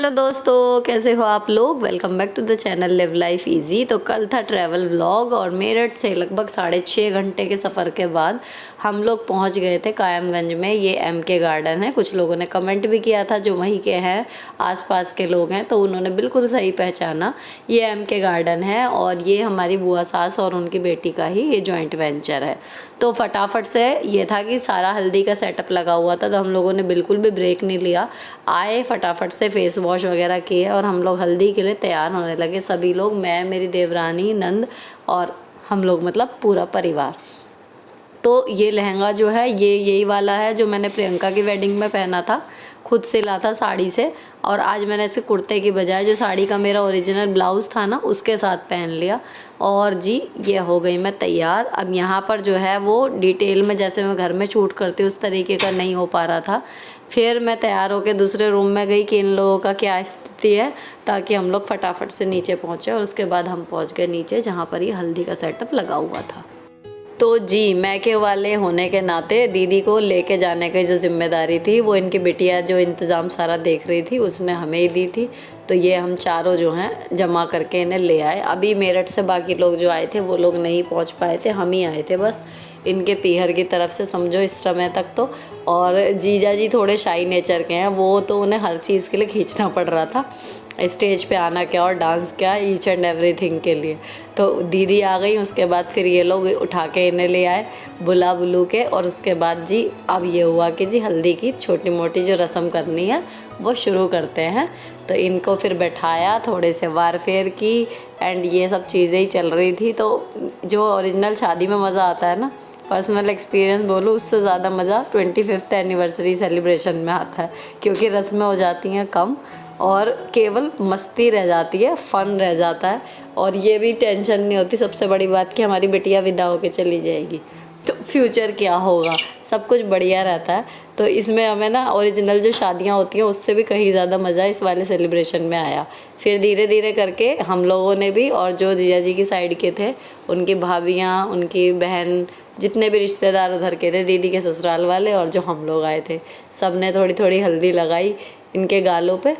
Hello दोस्तों, कैसे हो आप लोग। Welcome back to the channel live life easy. तो कल था ट्रैवल व्लॉग और मेरठ से लगभग 6.5 घंटे के सफ़र के बाद हम लोग पहुंच गए थे कायमगंज में। ये MK गार्डन है। कुछ लोगों ने कमेंट भी किया था, जो वहीं के हैं, आसपास के लोग हैं, तो उन्होंने बिल्कुल सही पहचाना। ये MK गार्डन है और ये हमारी बुआ सास और उनकी बेटी का ही ये जॉइंट वेंचर है। तो फटाफट से ये था कि सारा हल्दी का सेटअप लगा हुआ था, तो हम लोगों ने बिल्कुल भी ब्रेक नहीं लिया। आए फटाफट से फेस वॉश वगैरह किए और हम लोग हल्दी के लिए तैयार होने लगे। सभी लोग, मैं, मेरी देवरानी, नंद और हम लोग मतलब पूरा परिवार। तो ये लहंगा जो है ये यही वाला है जो मैंने प्रियंका की वेडिंग में पहना था, खुद से ला था साड़ी से। और आज मैंने इसे कुर्ते की बजाय जो साड़ी का मेरा ओरिजिनल ब्लाउज़ था ना, उसके साथ पहन लिया। और जी ये हो गई मैं तैयार। अब यहाँ पर जो है वो डिटेल में जैसे मैं घर में शूट करती हूँ उस तरीके का नहीं हो पा रहा था। फिर मैं तैयार होकर दूसरे रूम में गई कि इन लोगों का क्या स्थिति है, ताकि हम लोग फटाफट से नीचे पहुँचे। और उसके बाद हम पहुँच गए नीचे जहाँ पर ये हल्दी का सेटअप लगा हुआ था। तो जी मैके वाले होने के नाते दीदी को लेके जाने की जो जिम्मेदारी थी वो इनकी बिटिया जो इंतज़ाम सारा देख रही थी उसने हमें ही दी थी। तो ये हम चारों जो हैं जमा करके इन्हें ले आए। अभी मेरठ से बाकी लोग जो आए थे वो लोग नहीं पहुंच पाए थे, हम ही आए थे बस इनके पीहर की तरफ से, समझो इस समय तक तो। और जीजा जी थोड़े शाई नेचर के हैं, वो तो उन्हें हर चीज़ के लिए खींचना पड़ रहा था, स्टेज पे आना क्या और डांस क्या, ईच एंड एवरीथिंग के लिए। तो दीदी आ गई, उसके बाद फिर ये लोग उठा के इन्हें ले आए बुला बुलू के। और उसके बाद जी अब ये हुआ कि जी हल्दी की छोटी मोटी जो रस्म करनी है वो शुरू करते हैं। तो इनको फिर बैठाया, थोड़े से वार फेर की एंड ये सब चीज़ें ही चल रही थी। तो जो ओरिजिनल शादी में मज़ा आता है ना, पर्सनल एक्सपीरियंस बोलूँ, उससे ज़्यादा मज़ा 25th एनिवर्सरी सेलिब्रेशन में आता है, क्योंकि रस्में हो जाती हैं कम और केवल मस्ती रह जाती है, फ़न रह जाता है। और ये भी टेंशन नहीं होती सबसे बड़ी बात कि हमारी बिटिया विदा होके चली जाएगी तो फ्यूचर क्या होगा, सब कुछ बढ़िया रहता है। तो इसमें हमें ना ओरिजिनल जो शादियां होती हैं उससे भी कहीं ज़्यादा मज़ा इस वाले सेलिब्रेशन में आया। फिर धीरे धीरे करके हम लोगों ने भी, और जो जीजा जी की साइड के थे उनकी भाभियाँ, उनकी बहन, जितने भी रिश्तेदार उधर के थे, दीदी के ससुराल वाले और जो हम लोग आए थे, सब ने थोड़ी थोड़ी हल्दी लगाई इनके गालों पे।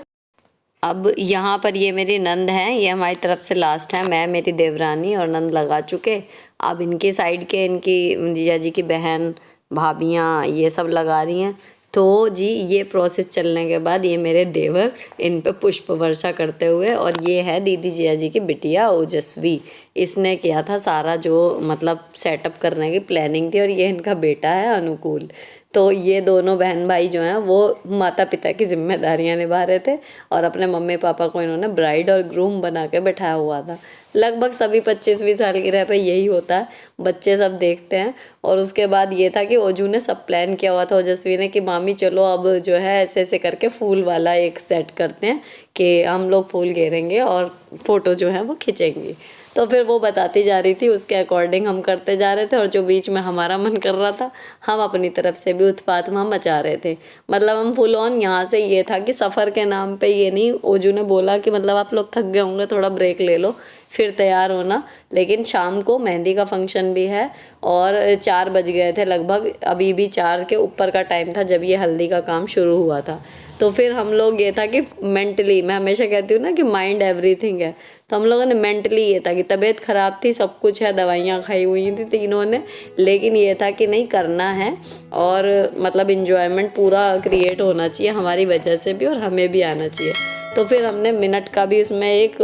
अब यहाँ पर ये मेरी नंद हैं, ये हमारी तरफ से लास्ट है, मैं, मेरी देवरानी और नंद लगा चुके। अब इनकी साइड के, इनकी जीजा जी की बहन, भाभियाँ, ये सब लगा रही हैं। तो जी ये प्रोसेस चलने के बाद ये मेरे देवर इन पे पुष्प वर्षा करते हुए, और ये है दीदी जीजा जी की बिटिया ओजस्वी, इसने किया था सारा जो मतलब सेटअप करने की प्लानिंग थी। और ये इनका बेटा है अनुकूल। तो ये दोनों बहन भाई जो हैं वो माता पिता की जिम्मेदारियां निभा रहे थे और अपने मम्मी पापा को इन्होंने ब्राइड और ग्रूम बना के बैठाया हुआ था। लगभग सभी 25-20 साल की रह पे यही होता है, बच्चे सब देखते हैं। और उसके बाद ये था कि ओजू ने सब प्लान किया हुआ था, ओजस्वी ने, कि मामी चलो अब जो है ऐसे ऐसे करके फूल वाला एक सेट करते हैं कि हम लोग फूल घेरेंगे और फ़ोटो जो है वो खींचेंगे। तो फिर वो बताती जा रही थी, उसके अकॉर्डिंग हम करते जा रहे थे। और जो बीच में हमारा मन कर रहा था, हम अपनी तरफ से भी उत्पात वहाँ मचा रहे थे। मतलब हम फुल ऑन यहाँ से, ये था कि सफ़र के नाम पे ये नहीं, ओजू ने बोला कि मतलब आप लोग थक गए होंगे, थोड़ा ब्रेक ले लो फिर तैयार होना। लेकिन शाम को मेहंदी का फंक्शन भी है और 4 बज गए थे लगभग, अभी भी 4 के ऊपर का टाइम था जब ये हल्दी का काम शुरू हुआ था। तो फिर हम लोग ये था कि मेंटली, मैं हमेशा कहती हूँ ना कि माइंड एवरीथिंग है, तो हम लोगों ने मेंटली ये था कि तबीयत ख़राब थी, सब कुछ है, दवाइयाँ खाई हुई थी तीनों ने, लेकिन ये था कि नहीं करना है और मतलब इन्जॉयमेंट पूरा क्रिएट होना चाहिए हमारी वजह से भी और हमें भी आना चाहिए। तो फिर हमने मिनट का भी उसमें एक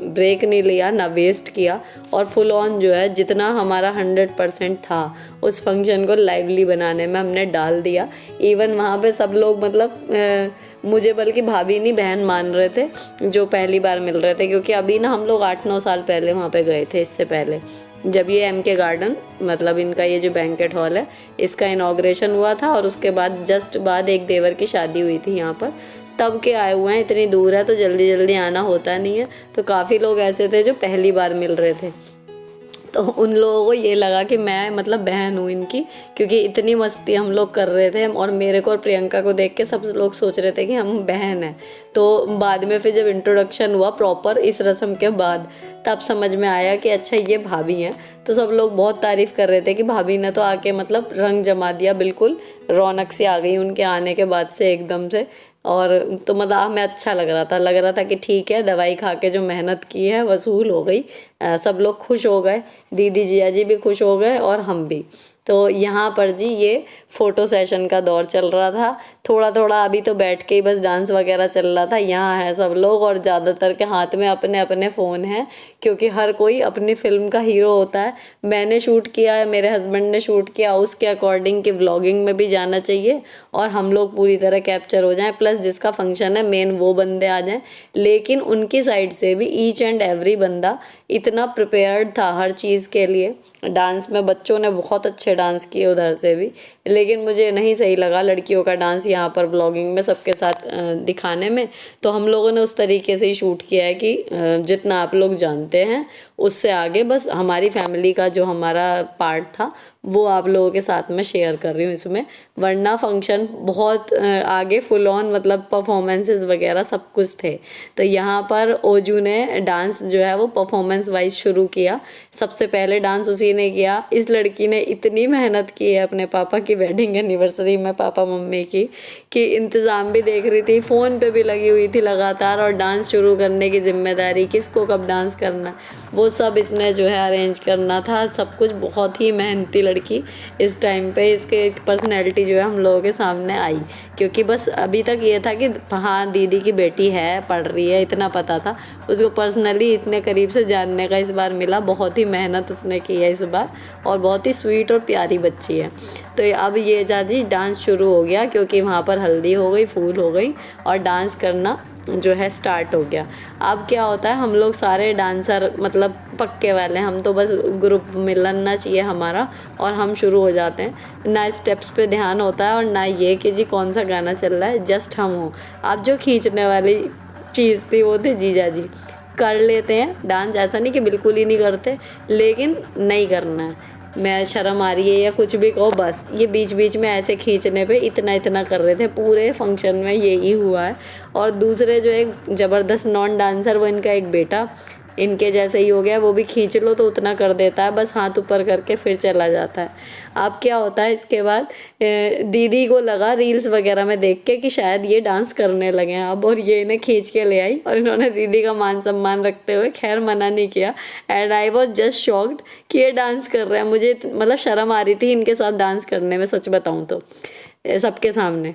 ब्रेक नहीं लिया, ना वेस्ट किया, और फुल ऑन जो है जितना हमारा 100% था उस फंक्शन को लाइवली बनाने में हमने डाल दिया। इवन वहाँ पे सब लोग मतलब मुझे बल्कि भाभी नहीं बहन मान रहे थे जो पहली बार मिल रहे थे, क्योंकि अभी ना हम लोग 8-9 साल पहले वहाँ पे गए थे, इससे पहले जब ये MK गार्डन मतलब इनका ये जो बैंकेट हॉल है इसका इनॉग्रेशन हुआ था, और उसके बाद जस्ट बाद एक देवर की शादी हुई थी यहाँ पर, तब के आए हुए हैं। इतनी दूर है तो जल्दी जल्दी आना होता नहीं है, तो काफ़ी लोग ऐसे थे जो पहली बार मिल रहे थे। तो उन लोगों को ये लगा कि मैं मतलब बहन हूँ इनकी, क्योंकि इतनी मस्ती हम लोग कर रहे थे। और मेरे को और प्रियंका को देख के सब लोग सोच रहे थे कि हम बहन हैं। तो बाद में फिर जब इंट्रोडक्शन हुआ प्रॉपर इस रस्म के बाद, तब समझ में आया कि अच्छा ये भाभी हैं। तो सब लोग बहुत तारीफ़ कर रहे थे कि भाभी ने तो आके मतलब रंग जमा दिया, बिल्कुल रौनक सी आ गई उनके आने के बाद से एकदम से। और तो मतलब हमें अच्छा लग रहा था कि ठीक है, दवाई खा के जो मेहनत की है वसूल हो गई। सब लोग खुश हो गए, दीदी जिया जी भी खुश हो गए और हम भी। तो यहाँ पर जी ये फ़ोटो सेशन का दौर चल रहा था। थोड़ा थोड़ा अभी तो बैठ के ही बस डांस वगैरह चल रहा था। यहाँ है सब लोग और ज़्यादातर के हाथ में अपने अपने फ़ोन हैं, क्योंकि हर कोई अपनी फ़िल्म का हीरो होता है। मैंने शूट किया है, मेरे हस्बैंड ने शूट किया, उसके अकॉर्डिंग कि व्लॉगिंग में भी जाना चाहिए और हम लोग पूरी तरह कैप्चर हो जाएं, प्लस जिसका फंक्शन है मेन वो बंदे आ जाएं। लेकिन उनकी साइड से भी ईच एंड एवरी बंदा इतना प्रिपेयर्ड था हर चीज़ के लिए। डांस में बच्चों ने बहुत अच्छे डांस किए उधर से भी, लेकिन मुझे नहीं सही लगा लड़कियों का डांस यहाँ पर व्लॉगिंग में सबके साथ दिखाने में। तो हम लोगों ने उस तरीके से ही शूट किया है कि जितना आप लोग जानते हैं उससे आगे बस हमारी फैमिली का जो हमारा पार्ट था वो आप लोगों के साथ में शेयर कर रही हूँ इसमें। वरना फंक्शन बहुत आगे फुल ऑन मतलब परफॉर्मेंसेस वगैरह सब कुछ थे। तो यहाँ पर ओजू ने डांस जो है वो परफॉर्मेंस वाइज शुरू किया। सबसे पहले डांस उसी ने किया। इस लड़की ने इतनी मेहनत की है अपने पापा की वेडिंग एनिवर्सरी में, पापा मम्मी की, कि इंतज़ाम भी देख रही थी, फ़ोन पे भी लगी हुई थी लगातार, और डांस शुरू करने की जिम्मेदारी किसको कब डांस करना वो सब इसने जो है अरेंज करना था। सब कुछ बहुत ही मेहनती लड़की इस टाइम पे इसके पर्सनैलिटी जो है हम लोगों के सामने आई। क्योंकि बस अभी तक ये था कि हाँ दीदी की बेटी है, पढ़ रही है, इतना पता था। उसको पर्सनली इतने करीब से जानने का इस बार मिला। बहुत ही मेहनत उसने की है इस बार और बहुत ही स्वीट और प्यारी बच्ची है। तो अब ये जाजी डांस शुरू हो गया, क्योंकि वहाँ पर हल्दी हो गई, फूल हो गई और डांस करना जो है स्टार्ट हो गया। अब क्या होता है, हम लोग सारे डांसर मतलब पक्के वाले, हम तो बस ग्रुप मिलना चाहिए हमारा और हम शुरू हो जाते हैं। ना स्टेप्स पे ध्यान होता है और ना ये कि जी कौन सा गाना चल रहा है, जस्ट हम हो। अब जो खींचने वाली चीज़ थी वो थे जीजा जी। कर लेते हैं डांस, ऐसा नहीं कि बिल्कुल ही नहीं करते, लेकिन नहीं करना है। मैं शर्म आ रही है या कुछ भी कहो, बस ये बीच बीच में ऐसे खींचने पे इतना इतना कर रहे थे। पूरे फंक्शन में यही हुआ है। और दूसरे जो एक ज़बरदस्त नॉन डांसर, वो इनका एक बेटा इनके जैसे ही हो गया, वो भी खींच लो तो उतना कर देता है, बस हाथ ऊपर करके फिर चला जाता है। अब क्या होता है इसके बाद, दीदी को लगा रील्स वगैरह में देख के कि शायद ये डांस करने लगे हैं अब, और ये इन्हें खींच के ले आई और इन्होंने दीदी का मान सम्मान रखते हुए खैर मना नहीं किया। And I was just shocked कि ये डांस कर रहे हैं। मुझे मतलब शर्म आ रही थी इनके साथ डांस करने में, सच बताऊँ तो सबके सामने।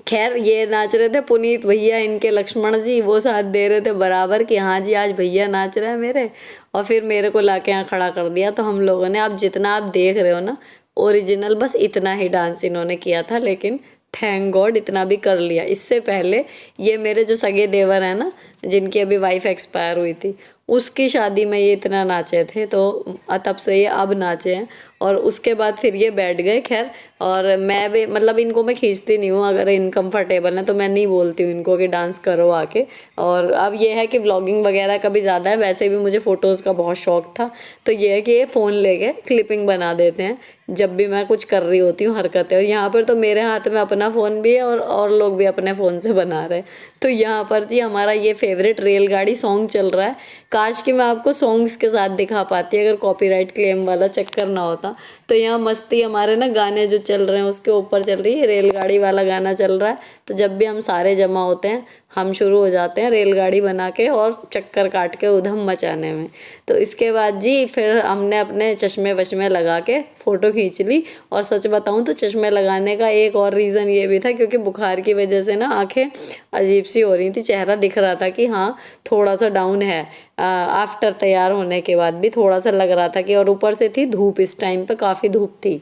खैर ये नाच रहे थे पुनीत भैया, इनके लक्ष्मण जी, वो साथ दे रहे थे बराबर कि हाँ जी आज भैया नाच रहे हैं मेरे। और फिर मेरे को लाके यहाँ खड़ा कर दिया। तो हम लोगों ने, अब जितना आप देख रहे हो ना ओरिजिनल, बस इतना ही डांस इन्होंने किया था, लेकिन थैंक गॉड इतना भी कर लिया। इससे पहले ये मेरे जो सगे देवर हैं ना, जिनकी अभी वाइफ एक्सपायर हुई थी, उसकी शादी में ये इतना नाचे थे, तो तब से ये अब नाचे हैं। और उसके बाद फिर ये बैठ गए। खैर, और मैं भी मतलब इनको मैं खींचती नहीं हूँ, अगर इनकम्फर्टेबल है तो मैं नहीं बोलती हूँ इनको कि डांस करो आके। और अब ये है कि व्लॉगिंग वगैरह का भी ज़्यादा है, वैसे भी मुझे फ़ोटोज़ का बहुत शौक था। तो ये है कि ये फ़ोन लेके क्लिपिंग बना देते हैं जब भी मैं कुछ कर रही होती हूँ हरकतें। और यहाँ पर तो मेरे हाथ में अपना फ़ोन भी है और लोग भी अपने फ़ोन से बना रहे हैं। तो यहाँ पर जी हमारा ये फेवरेट रेलगाड़ी सॉन्ग चल रहा है। काश कि मैं आपको सॉन्ग्स के साथ दिखा पाती अगर कॉपीराइट क्लेम वाला चक्कर ना होता। तो यहाँ मस्ती हमारे ना गाने जो चल रहे हैं उसके ऊपर चल रही है, रेलगाड़ी वाला गाना चल रहा है। तो जब भी हम सारे जमा होते हैं हम शुरू हो जाते हैं रेलगाड़ी बना के और चक्कर काट के उधम मचाने में। तो इसके बाद जी फिर हमने अपने चश्मे वश्मे लगा के फ़ोटो खींच ली। और सच बताऊं तो चश्मे लगाने का एक और रीज़न ये भी था, क्योंकि बुखार की वजह से ना आंखें अजीब सी हो रही थी, चेहरा दिख रहा था कि हाँ थोड़ा सा डाउन है। आफ्टर तैयार होने के बाद भी थोड़ा सा लग रहा था कि, और ऊपर से थी धूप, इस टाइम पे काफ़ी धूप थी,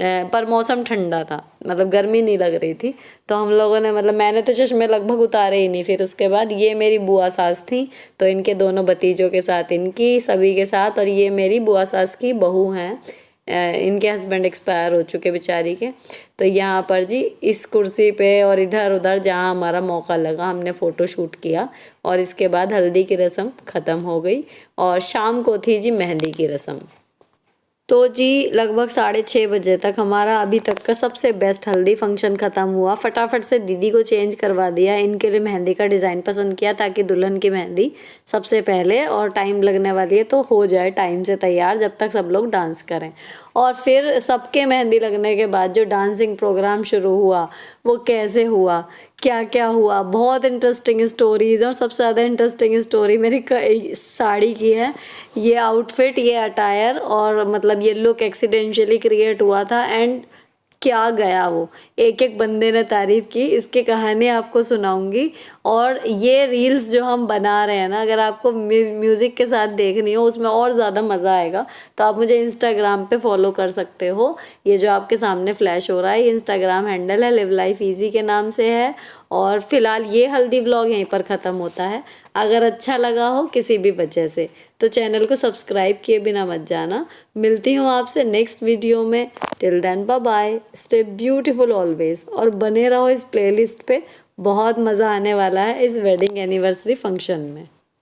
पर मौसम ठंडा था, मतलब गर्मी नहीं लग रही थी। तो हम लोगों ने मतलब मैंने तो चश्मे लगभग उतारे ही नहीं। फिर उसके बाद ये मेरी बुआ सास थी, तो इनके दोनों भतीजों के साथ, इनकी सभी के साथ, और ये मेरी बुआ सास की बहू हैं। इनके हस्बैंड एक्सपायर हो चुके बेचारी के। तो यहाँ पर जी इस कुर्सी पे और इधर उधर जहाँ हमारा मौका लगा हमने फ़ोटो शूट किया। और इसके बाद हल्दी की रस्म ख़त्म हो गई और शाम को थी जी मेहंदी की रस्म। तो जी लगभग 6:30 बजे तक हमारा अभी तक का सबसे बेस्ट हल्दी फंक्शन ख़त्म हुआ। फटाफट से दीदी को चेंज करवा दिया, इनके लिए मेहंदी का डिज़ाइन पसंद किया ताकि दुल्हन की मेहंदी सबसे पहले, और टाइम लगने वाली है तो हो जाए टाइम से तैयार जब तक सब लोग डांस करें। और फिर सबके मेहंदी लगने के बाद जो डांसिंग प्रोग्राम शुरू हुआ वो कैसे हुआ क्या क्या हुआ, बहुत इंटरेस्टिंग स्टोरीज। और सबसे ज़्यादा इंटरेस्टिंग स्टोरी मेरी साड़ी की है। ये आउटफिट, ये अटायर और मतलब ये लुक एक्सीडेंशियली क्रिएट हुआ था एंड क्या गया वो, एक एक बंदे ने तारीफ़ की। इसकी कहानी आपको सुनाऊंगी। और ये रील्स जो हम बना रहे हैं ना, अगर आपको म्यूज़िक के साथ देखनी हो उसमें और ज़्यादा मज़ा आएगा, तो आप मुझे इंस्टाग्राम पे फॉलो कर सकते हो। ये जो आपके सामने फ्लैश हो रहा है, ये इंस्टाग्राम हैंडल है, लिव लाइफ ईजी के नाम से है। और फिलहाल ये हल्दी व्लॉग यहीं पर ख़त्म होता है। अगर अच्छा लगा हो किसी भी वजह से तो चैनल को सब्सक्राइब किए बिना मत जाना। मिलती हूँ आपसे नेक्स्ट वीडियो में। Till then bye bye, stay beautiful always. और बने रहो इस प्लेलिस्ट पे, बहुत मज़ा आने वाला है इस वेडिंग एनिवर्सरी फंक्शन में।